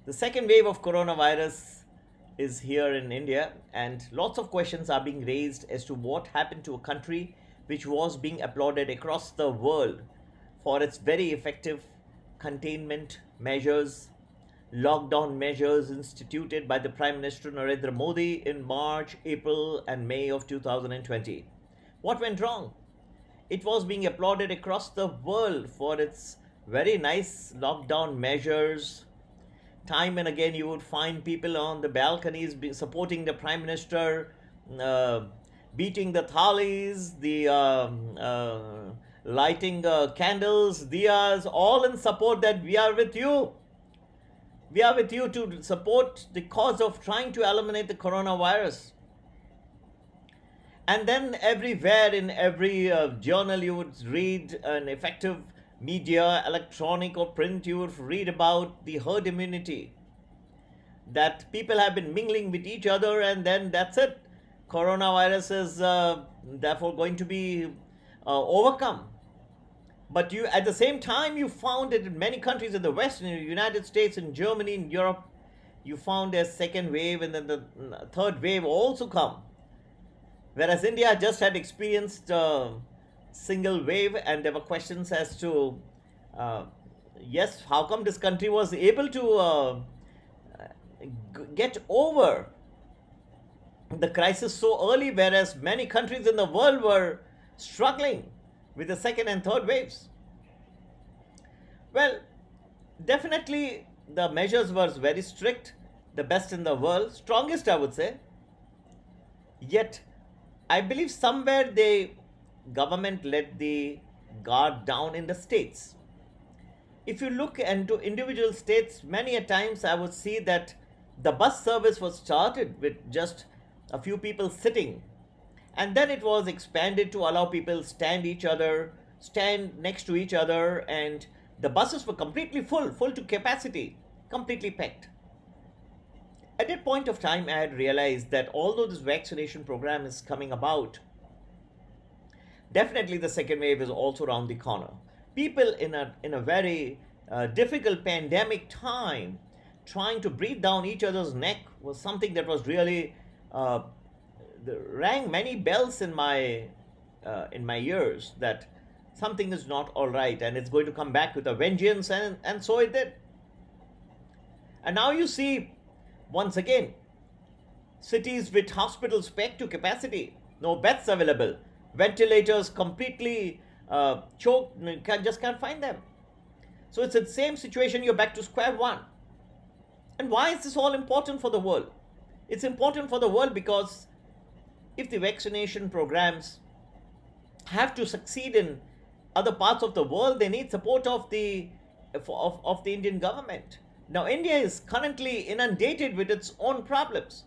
The second wave of coronavirus is here in India, and lots of questions are being raised as to what happened to a country which was being applauded across the world for its very effective containment measures, lockdown measures instituted by the Prime Minister Narendra Modi in March, April, and May of 2020. What went wrong? It was being applauded across the world for its very nice lockdown measures. Time and again, you would find people on the balconies supporting the Prime Minister, uh, beating the thalis, the lighting candles, diyas, all in support that we are with you. We are with you to support the cause of trying to eliminate the coronavirus. And then everywhere in every journal you would read an effective media, electronic or print, you would read about the herd immunity. That people have been mingling with each other and then that's it. Coronavirus is therefore going to be overcome. But you, at the same time, you found it in many countries in the West, in the United States, in Germany, in Europe, you found a second wave and then the third wave also come. Whereas India just had experienced a single wave, and there were questions as to, yes, how come this country was able to get over the crisis so early, whereas many countries in the world were struggling with the second and third waves. Well, definitely the measures were very strict, the best in the world, strongest I would say. Yet I believe somewhere the government let the guard down in the states. If you look into individual states, many a times I would see that the bus service was started with just a few people sitting, and then it was expanded to allow people stand next to each other, and the buses were completely full to capacity, completely packed. At that point of time, I had realized that although this vaccination program is coming about, definitely the second wave is also around the corner. People in a very difficult pandemic time, trying to breathe down each other's neck was something that was really rang many bells in my ears, that something is not all right and it's going to come back with a vengeance, and so it did. And now you see, once again, cities with hospitals packed to capacity, no beds available, ventilators completely choked, just can't find them. So it's the same situation, you're back to square one. And why is this all important for the world? It's important for the world because if the vaccination programs have to succeed in other parts of the world, they need support of the Indian government. Now, India is currently inundated with its own problems.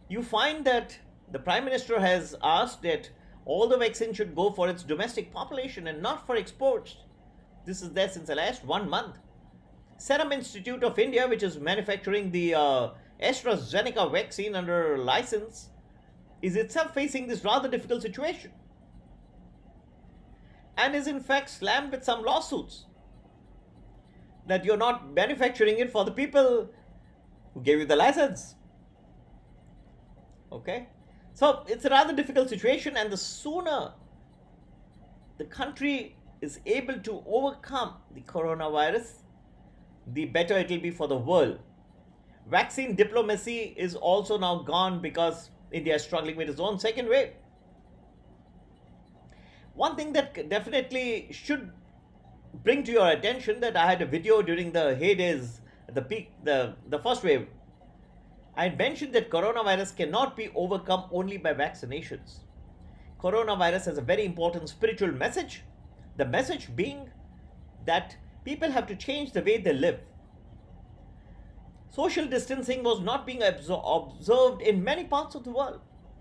You find that the Prime Minister has asked that all the vaccine should go for its domestic population and not for exports. This is there since the last 1 month. Serum Institute of India, which is manufacturing the ASTRAZENECA vaccine under license, is itself facing this rather difficult situation and is in fact slammed with some lawsuits that you're not manufacturing it for the people who gave you the license. Okay? So it's a rather difficult situation, and the sooner the country is able to overcome the coronavirus, the better it will be for the world. Vaccine diplomacy is also now gone because India is struggling with its own second wave. One thing that definitely should bring to your attention, that I had a video during the heydays, the peak, the first wave. I had mentioned that coronavirus cannot be overcome only by vaccinations. Coronavirus has a very important spiritual message. The message being that people have to change the way they live. Social distancing was not being observed in many parts of the world.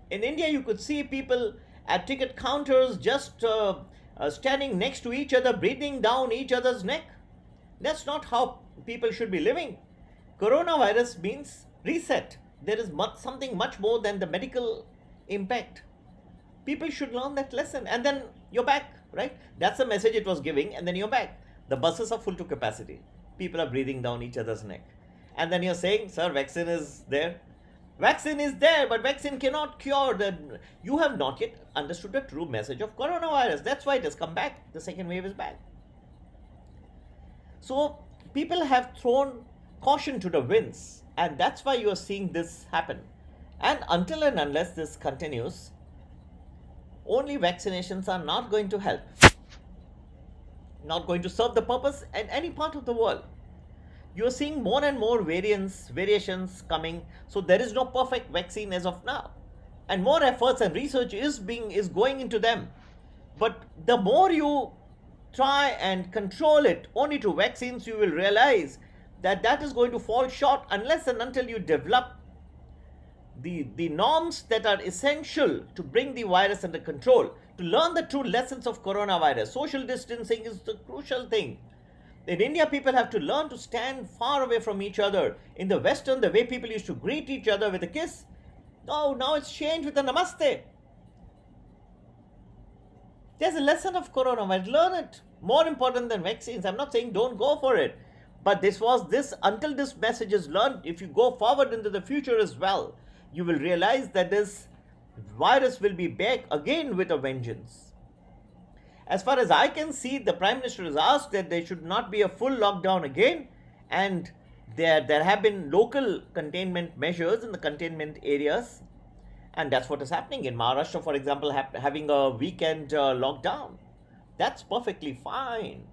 In India, you could see people at ticket counters just standing next to each other, breathing down each other's neck. That's not how people should be living. Coronavirus means reset. There is something much more than the medical impact. People should learn that lesson, and then you're back, right? That's the message it was giving, and then you're back. The buses are full to capacity. people are breathing down each other's neck. And then you're saying, sir, vaccine is there. Vaccine is there, but vaccine cannot cure the. You have not yet understood the true message of coronavirus. That's why it has come back. The second wave is back. So people have thrown caution to the winds, and that's why you are seeing this happen. And until and unless this continues, only vaccinations are not going to help, not going to serve the purpose in any part of the world. You are seeing more and more variations coming, so there is no perfect vaccine as of now, and more efforts and research is going into them. But the more you try and control it only to vaccines, you will realize that that is going to fall short unless and until you develop the norms that are essential to bring the virus under control, to learn the true lessons of coronavirus. Social distancing is the crucial thing. In India, people have to learn to stand far away from each other. In the Western, the way people used to greet each other with a kiss, now it's changed with a namaste. There's a lesson of coronavirus. Learn it. More important than vaccines. I'm not saying don't go for it. But until this message is learned, if you go forward into the future as well, you will realize that this virus will be back again with a vengeance. As far as I can see, the Prime Minister has asked that there should not be a full lockdown again, and there have been local containment measures in the containment areas, and that's what is happening in Maharashtra, for example, having a weekend lockdown. That's perfectly fine.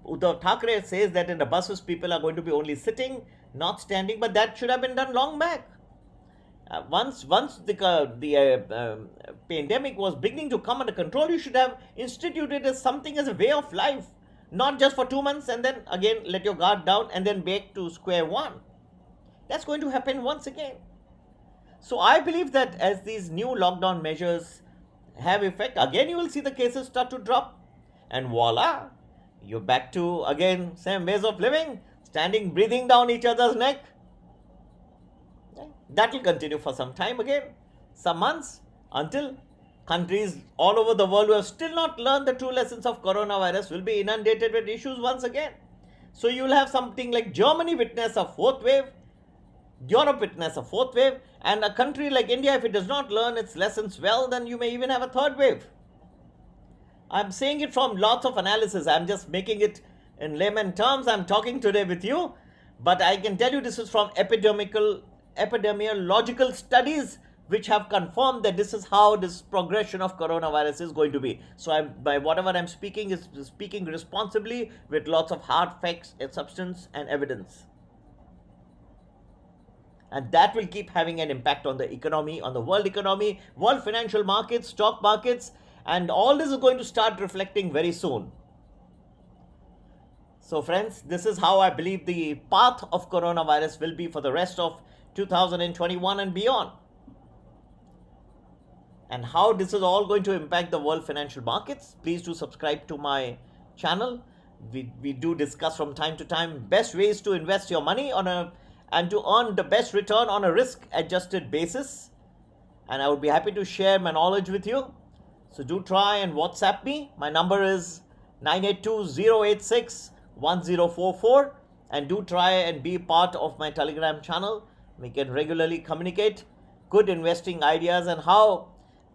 Uddhav Thackeray says that in the buses people are going to be only sitting, not standing, but that should have been done long back. Once the pandemic was beginning to come under control, you should have instituted as something as a way of life, not just for 2 months and then again let your guard down and then back to square one. That's going to happen once again. So I believe that as these new lockdown measures have effect, again you will see the cases start to drop, and voila, you're back to again same ways of living, standing, breathing down each other's neck. That will continue for some time again, some months, until countries all over the world who have still not learned the true lessons of coronavirus will be inundated with issues once again. So you will have something like Germany witness a fourth wave, Europe witness a fourth wave, and a country like India, if it does not learn its lessons well, then you may even have a third wave. I'm saying it from lots of analysis. I'm just making it in layman terms. I'm talking today with you, but I can tell you this is from epidemiological studies which have confirmed that this is how this progression of coronavirus is going to be. So by whatever I'm speaking is speaking responsibly with lots of hard facts and substance and evidence. And that will keep having an impact on the economy, on the world economy, world financial markets, stock markets, and all this is going to start reflecting very soon. So friends, this is how I believe the path of coronavirus will be for the rest of 2021 and beyond. And how this is all going to impact the world financial markets, please do subscribe to my channel. We do discuss from time to time best ways to invest your money and to earn the best return on a risk-adjusted basis. And I would be happy to share my knowledge with you. So do try and WhatsApp me. My number is 982-086-1044. And do try and be part of my Telegram channel. We can regularly communicate good investing ideas and how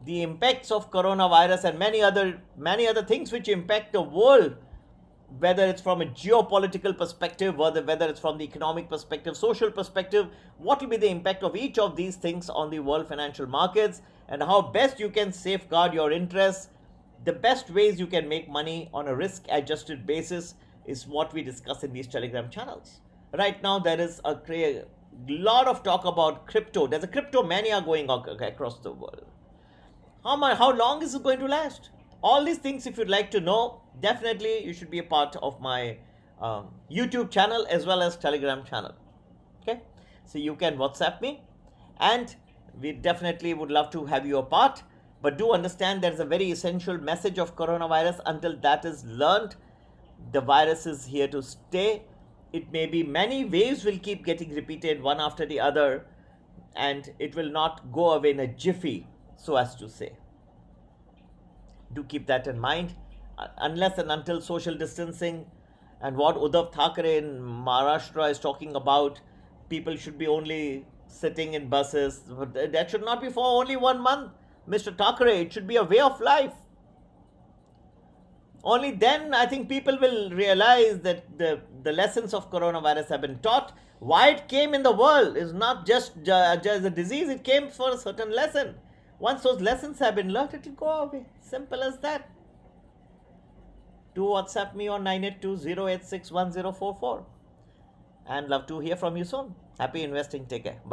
the impacts of coronavirus and many other things which impact the world, whether it's from a geopolitical perspective, whether it's from the economic perspective, social perspective, what will be the impact of each of these things on the world financial markets, and how best you can safeguard your interests. The best ways you can make money on a risk-adjusted basis is what we discuss in these Telegram channels. Right now, there is a lot of talk about crypto. There's a crypto mania going on across the world. How long is it going to last? All these things, if you'd like to know, definitely you should be a part of my YouTube channel as well as Telegram channel. Okay, so you can WhatsApp me, and we definitely would love to have you a part. But do understand there's a very essential message of coronavirus. Until that is learned, the virus is here to stay. It may be many waves will keep getting repeated one after the other, and it will not go away in a jiffy, so as to say. Do keep that in mind. Unless and until social distancing And what Uddhav Thackeray in Maharashtra is talking about, people should be only sitting in buses. But that should not be for only 1 month, Mr. Thackeray. It should be a way of life. Only then I think people will realize that the lessons of coronavirus have been taught. Why it came in the world is not just a disease, it came for a certain lesson. Once those lessons have been learned, it will go away. Simple as that. Do WhatsApp me on 982-086-1044. And love to hear from you soon. Happy investing. Take care. Bye.